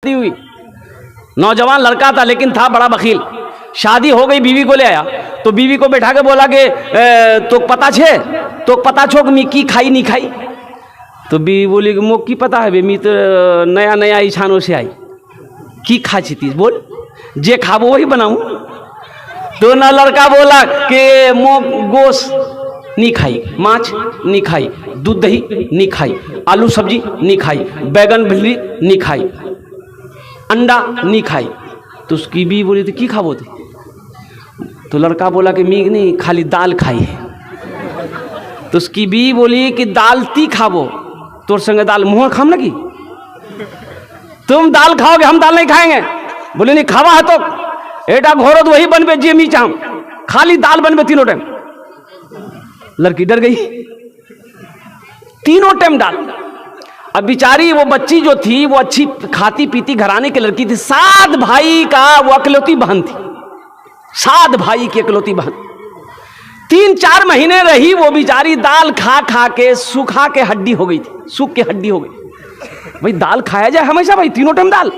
हुई, नौजवान लड़का था लेकिन था बड़ा बखील। शादी हो गई, बीवी को ले आया तो बीवी को बैठा के बोला कि तो पता छे, तो पता छो कि मी की खाई नहीं खाई। तो बीवी बोली कि मोक की पता है बे, मी तो नया नया ईछानों से आई, की खा छी बोल, जे खाबो वही बनाऊं। तो ना लड़का बोला कि मोक गोश्त नहीं खाई, माछ नहीं खाई, दूध दही नहीं खाई, आलू सब्जी नहीं खाई, बैगन भिंडी नहीं खाई, अंडा नहीं खाई। तो उसकी बीवी बोली तो की खाबो थे? तो लड़का बोला कि मी नहीं, खाली दाल खाई। तो उसकी बीवी बोली कि दाल ती खाबो, तोर संगे दाल मुँह खाम लगी, तुम दाल खाओगे हम दाल नहीं खाएंगे। बोले नहीं खावा है तो एटा घोरो तो वही बनबे जे मी चाहूं, खाली दाल बनबे तीनों टाइम। लड़की डर गई, तीनों टाइम दाल। अब बेचारी वो बच्ची जो थी वो अच्छी खाती पीती घराने की लड़की थी, 7 भाई का वो अकलौती बहन थी, 7 भाई की अकलौती बहन। 3-4 महीने रही वो बेचारी, दाल खा खा के सूखा के हड्डी हो गई थी, सूख के हड्डी हो गई। भाई दाल खाया जाए हमेशा, भाई तीनों टाइम दाल।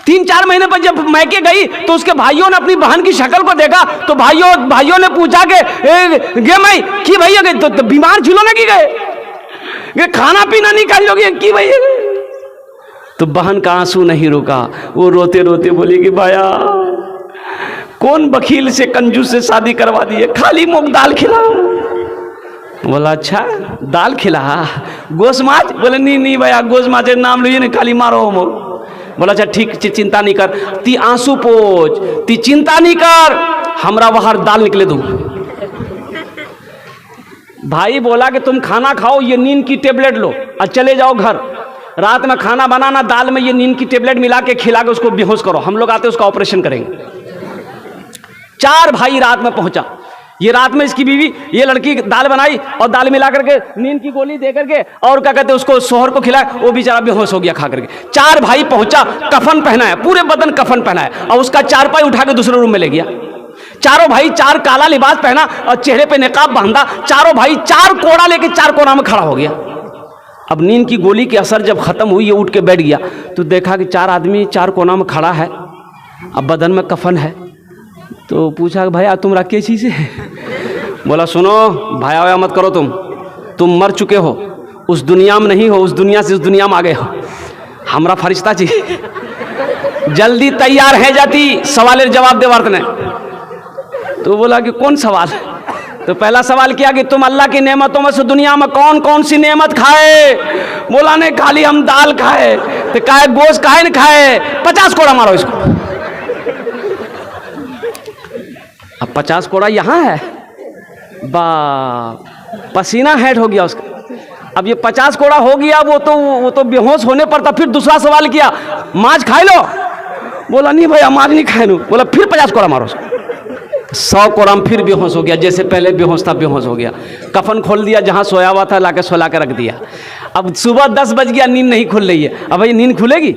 3-4 महीने पर जब मैके गई तो उसके भाइयों ने अपनी बहन की शक्ल को देखा तो भाइयों ने पूछा कि गे मई की भैया गए तो बीमार झूलोने की गए, खाना पीना नहीं खाई लोगे की भैया। तो बहन का आंसू नहीं रुका, वो रोते रोते बोली कि भाया कौन बखील से कंजूस से शादी करवा दी है, खाली मुख दाल खिलाओ। बोला अच्छा दाल खिला, गोश्त माछ? बोले नहीं भैया गोश्त माछ नाम लीजिए, नहीं खाली मारो मो। बोला अच्छा ठीक, चिंता नहीं कर, ती आंसू पोछ, ती चिंता नहीं कर, हमरा बाहर दाल निकले दो। भाई बोला कि तुम खाना खाओ, ये नींद की टेबलेट लो और चले जाओ घर। रात में खाना बनाना, दाल में ये नींद की टेबलेट मिला के खिला के उसको बेहोश करो, हम लोग आते उसका ऑपरेशन करेंगे। 4 भाई रात में पहुंचा। ये रात में इसकी बीवी, ये लड़की दाल बनाई और दाल मिला करके नींद की गोली दे करके और क्या कहते उसको शोहर को खिलाया, वो बेचारा बेहोश हो गया खा करके। 4 भाई पहुंचा, कफन पहनाया, पूरे बदन कफन पहनाया और उसका चारपाई उठा के दूसरे रूम में ले गया। चारों भाई 4 काला लिबास पहना और चेहरे पे निकाब बांधा, चारों भाई 4 कोड़ा लेके 4 कोना में खड़ा हो गया। अब नींद की गोली की असर जब खत्म हुई, ये उठ के बैठ गया तो देखा कि 4 आदमी 4 कोना में खड़ा है, अब बदन में कफन है। तो पूछा भैया तुम रखे चीज़ है? बोला सुनो भाया वाया मत करो, तुम मर चुके हो, उस दुनिया में नहीं हो, उस दुनिया से उस दुनिया में आ गए हो, हमरा फरिश्ता चाहिए, जल्दी तैयार है जाती सवाल जवाब दे वर्तने। तो बोला कि कौन सवाल? तो पहला सवाल किया कि तुम अल्लाह की नेमतों में से दुनिया में कौन कौन सी नेमत खाए? बोला नहीं खाली हम दाल खाए। तो काहे गोश्त काहे नहीं खाए? 50 कोड़ा मारो इसको। अब 50 कोड़ा यहाँ है, बाप पसीना हेड हो गया उसका। अब ये 50 कोड़ा हो गया, वो तो बेहोश होने पर था। फिर दूसरा सवाल किया माछ खाए लो? बोला नहीं भैया माछ नहीं खाए। बोला फिर 50 कोड़ा मारो उसको। 100 कोड़ा में फिर बेहोश हो गया, जैसे पहले बेहोश था बेहोश हो गया। कफन खोल दिया, जहाँ सोया हुआ था लाके सोला के रख दिया। अब सुबह 10 बज गया, नींद नहीं खुल रही है। अब भाई नींद खुलेगी?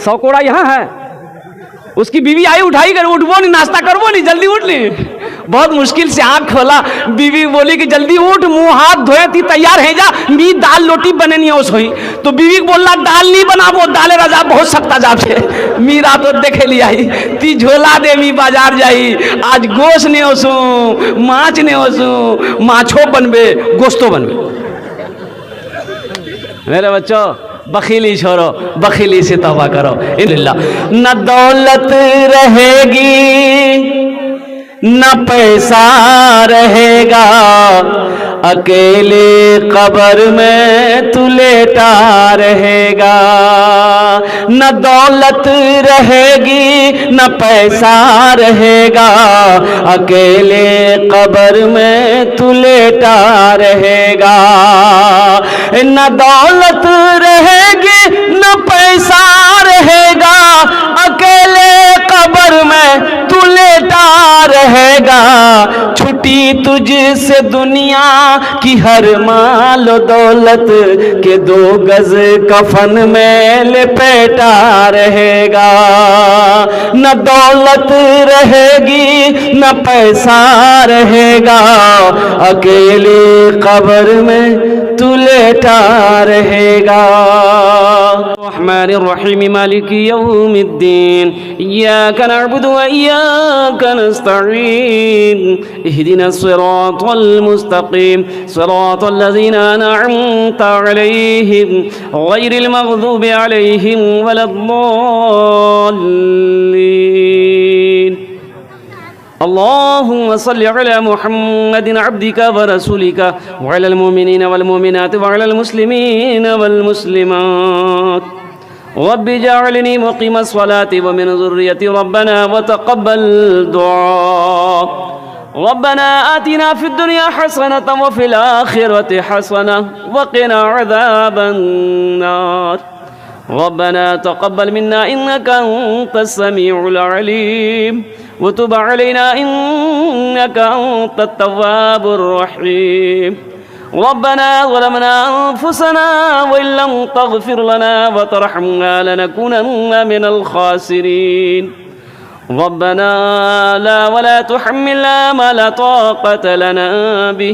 100 कोड़ा यहाँ है। उसकी बीवी आई, उठाई कर, उठवो नहीं, नाश्ता करवो नहीं, जल्दी उठ ली। बहुत मुश्किल से आँख खोला, बीवी बोली कि जल्दी उठ, मुंह हाथ धोए थी तैयार है जा, मी दाल रोटी बने नहीं हो सोई। तो बीवी बोला दाल नहीं बनाबो, दाले राजा बहुत सख्ता जाप है, मीरा तो देखे ली आई, ती झोला दे मी बाजार जाई, आज गोश्त नहीं हो सू, माछ नहीं हो सू, माछो बनबे गोश्तो बनबे। मेरे बच्चों बखीली छोड़ो, बखीली से तौबा करो। इल्ला न दौलत रहेगी न पैसा रहेगा, अकेले कब्र में तू लेटा रहेगा। न दौलत रहेगी न पैसा रहेगा, अकेले कब्र में तू लेटा रहेगा। न दौलत रहेगी न पैसा रहेगा, अकेले कब्र में तू लेटा रहेगा। छुट्टी तुझसे दुनिया की हर माल दौलत के 2 गज कफन में लपेटा रहेगा। न दौलत रहेगी न पैसा रहेगा, अकेले कब्र में तू लेटा रहेगा। रहमानिर रहीम मालिकी यौमिद्दीन इय्याका नअबुदु व इय्याका नस्तईन इहदिनस सिरातल मुस्तकीम सिरातल लज़ीना अनअमता अलैहिम गैरिल मग़दूबि अलैहिम वलद्दाल्लीन। अल्लाहुम्मा सल्लि अला मुहम्मदिन अब्दिका व रसूलिका व अलल मुमिनीना वल मुमिनात व अलल मुस्लिमीना वल मुस्लिमात रब्बि जअलनी मुक़ीमस सलाति व मिन ज़ुर्रियति रब्बना व तक़ब्बल दुआ रब्बना आतिना फिद दुनिया हसनतन व फिल आखिरति हसनह व क़िना अज़ाबन नार रब्बना तक़ब्बल मिन्ना इन्नका अंतस समीउल अलीम व तुब अलैना इन्नका अंतत तव्वाबुर रहीम। रब्बना ज़लमना अनफुसना व इल्लम तग़फिर लना व तरहमना लनकूनन्ना मिनल खासिरीन। रब्बना ला वला तुहम्मिलना मा ला ताक़त लना बिहि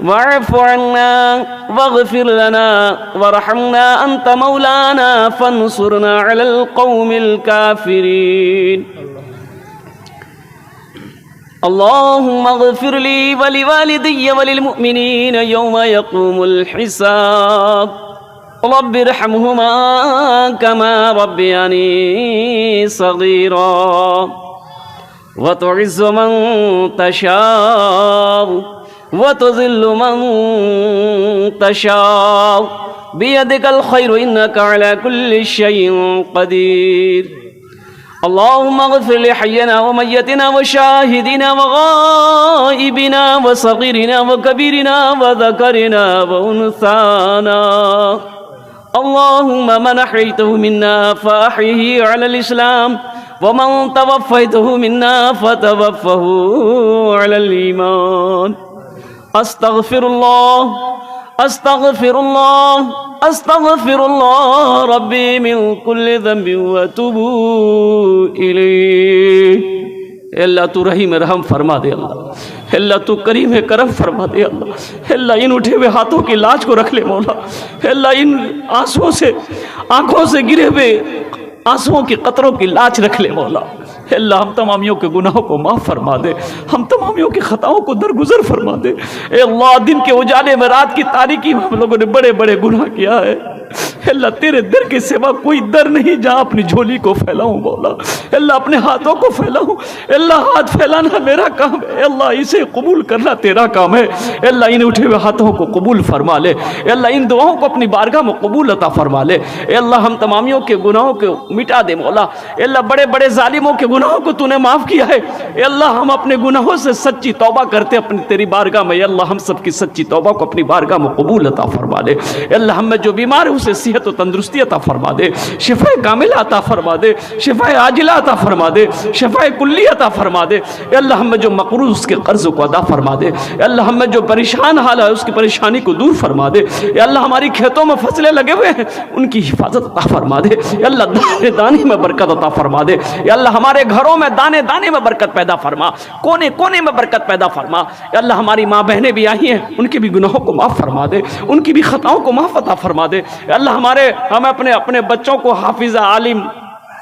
वअफ़ु अन्ना वग़फ़िर लना वरहमना अन्त मौलाना फंसुरना अलल क़ौमिल काफ़िरीन। अल्लाहुम्मा अग़फ़िर ली व लिवालिदैया व लिलमुअ्मिनीना यौमा यक़ूमुल हिसाब रब्बिरहमहुमा कमा रब्बयानी सग़ीरा व तुइज़्ज़ु मन तशाअ व तुज़िल्लु मन तशाअ बियदिकल खैरु इन्नका अला कुल्लि शैइन क़दीर। अल्लाहुम्मा अग़फ़िर लि हय्यिना व मय्यतिना व शाहिदिना व गाइबिना व सग़ीरिना व कबीरिना व ज़करिना व उन्साना। अल्लाहुम्मा मन अहयैतहु मिन्ना फ़अहयिही अलल इस्लाम व मन तवफ़्फ़यतहु मिन्ना फ़तवफ़्फ़हु अलल ईमान। अस्तग़फिरुल्लाह अस्तग़फिरुल्लाह अस्तग़फिरुल्लाह रब्बी मिन कुल्लि ज़ंबिन व अतूबु इलैह। अल्लाह तू रहीम रहम फरमा दे अल्लाह, अल्लाह तू करीम करम फरमा दे अल्लाह, अल्लाह इन उठे हुए हाथों की लाज को रख ले मौला, अल्लाह इन आंसुओं से आंखों से गिरे हुए आंसुओं की कतरों की लाज रख ले मौला। अल्लाह हम तमामियों के गुनाहों को माफ़ फरमा दे, हम तमामियों की ख़ताओं को दरगुजर फरमा दे। ए अल्लाह दिन के उजाले में रात की तारीकी में हम लोगों ने बड़े बड़े गुनाह किया है। अल्लाह तेरे दर के सिवा कोई दर नहीं जहाँ अपनी झोली को फैलाऊं मौला, अल्लाह अपने हाथों को फैलाऊं। अल्लाह हाथ फैलाना मेरा काम है, अल्लाह इसे कबूल करना तेरा काम है। अल्लाह इन उठे हुए हाथों को कबूल फरमा ले, अल्लाह इन दुआओं को अपनी बारगाह में कबूल अता फरमा ले। अल्लाह हम तमामियों के गुनाहों को मिटा दे मौला, अल्लाह बड़े बड़े जालिमों के गुनाहों को तूने माफ़ किया है। अल्लाह हम अपने गुनाहों से सच्ची तौबा करते अपनी तेरी बारगाह में, अल्लाह हम सब की सच्ची तौबा को अपनी बारगाह में कबूल अता फरमा ले। अल्लाह हम में जो बीमार है उसे सेहत और तंदुरुस्ती अता फरमा दे, शिफाए कामिला अता फरमा दे, शिफाए आजिला अता फरमा दे, शिफाए कुल्ली अता फरमा दे। अल्लाह हम में जो मकरूज़ उसके कर्ज़ को अदा फरमा दे। अल्लाह हम में जो परेशान हाल है उसकी परेशानी को दूर फरमा दे। अल्लाह हमारी खेतों में फसलें लगे हुए हैं उनकी हिफाजत अता फरमा दे। अल्लाह दाने दाने में बरकत अता फरमा दे। अल्लाह हमारे घरों में दाने दाने में बरकत पैदा फरमा, कोने कोने में बरकत पैदा फरमा। अल्लाह हमारी माँ बहनें भी आई हैं, उनके भी गुनाहों को माफ़ फरमा दे, उनकी भी ख़ताओं को माफ़ अता फरमा दे। अल्लाह हमें अपने बच्चों को हाफिज़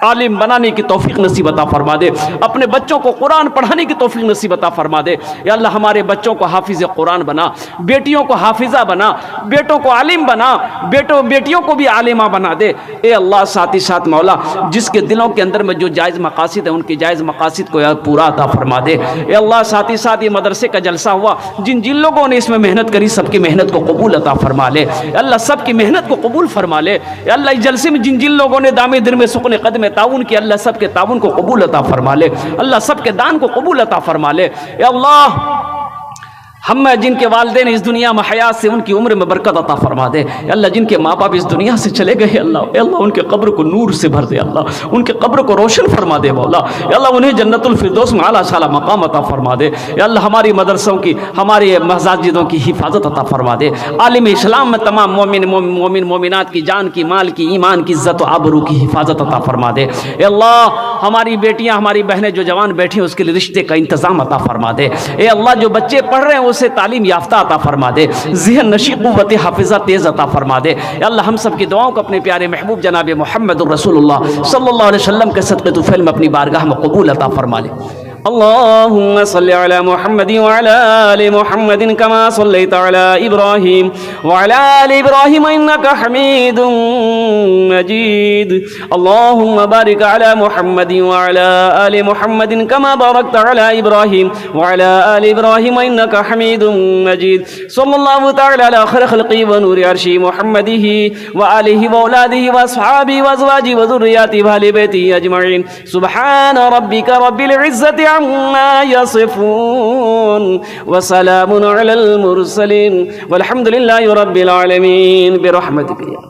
आलिम बनाने की तौफीक नसीब अता फरमा दे, अपने बच्चों को कुरान पढ़ाने की तौफीक नसीब अता फरमा दे। या अल्लाह हमारे बच्चों को हाफिज़ कुरान बना, बेटियों को हाफिज़ा बना, बेटों को आलिम बना, बेटियों को भी आलिमा बना दे। ए अल्लाह साथ ही साथ मौला जिसके दिलों के अंदर में जो जायज़ मकासिद है उनकी जायज़ मकासिद को यार पूरा अता फरमा दे। ए अल्लाह साथ ही साथ ये मदरसे का जलसा हुआ, जिन जिन लोगों ने इसमें मेहनत करी सबकी मेहनत को कबूल अता फरमा ले। अल्लाह सबकी मेहनत को कबूल फरमा ले। अल्लाह इस जलसे में जिन जिन लोगों ने दामे दिन में सुकने कदम ताउन की, अल्लाह सबके ताउन को कबूल अता फरमा ले। अल्लाह सबके दान को कबूल अता फरमा ले। या अल्लाह हम जिनके वालिदैन इस दुनिया में हयात से उनकी उम्र में बरकत अता फरमा दे। अल्लाह जिनके माँ बाप इस दुनिया से चले गए अल्लाह उनके कब्र को नूर से भर दे, अल्लाह उनके कब्र को रोशन फरमा दे मौला। अल्लाह उन्हें जन्नतुल फिरदौस में आला शाला मकाम अता फरमा दे। अल्लाह हमारी मदरसों की, हमारे मसाजिदों की हिफाजत अता फरमा दे। आलिम इस्लाम में तमाम मोमिनात की जान की, माल की, ईमान की, इज्जत और आबरू की हिफाजत अता फरमा दे। अल्लाह हमारी बेटियाँ, हमारी बहनें जो जवान बैठी हैं उसके लिए रिश्ते का इंतज़ाम अता फरमा दे। ए अल्लाह जो बच्चे पढ़ रहे हैं उसे तालीम याफ्ता अता फरमा दे, ज़हन नशी क़ुव्वत हाफ़िज़ा तेज़ अता फरमा दे। अल्लाह हम सब की दुआओं को अपने प्यारे महबूब जनाब मोहम्मद रसूलुल्लाह सल्लल्लाहु अलैहि वसल्लम के सदक़े तुफ़ैल में अपनी बारगाह में कबूल अता फरमा ले। अल्लाहुम्मा सल्लि अला मुहम्मद व अला आलि मुहम्मद कमा सल्लैता अला इब्राहीम व अला आलि इब्राहीम इन्नका हमीदुम मजीद। अल्लाहुम्मा बारिक अला मुहम्मद व अला आलि मुहम्मद कमा बारकता अला इब्राहीम व अला आलि इब्राहीम इन्नका हमीदुम मजीद। सल्लल्लाहु तआला अला खैर खल्क़ी व नूरि अर्शी मुहम्मदिही व आलिहि व औलादिहि व अस्हाबिहि व अज़वाजिहि व ज़ुर्रिय्यतिहि व अहलि बैतिहि अजमईन। सुब्हान रब्बिका रब्बिल इज़्ज़ति अम्मा यसिफून व सलामुन अलल मुरसलीन वल्हम्दुलिल्लाहि रब्बिल आलमीन बिरहमतिका।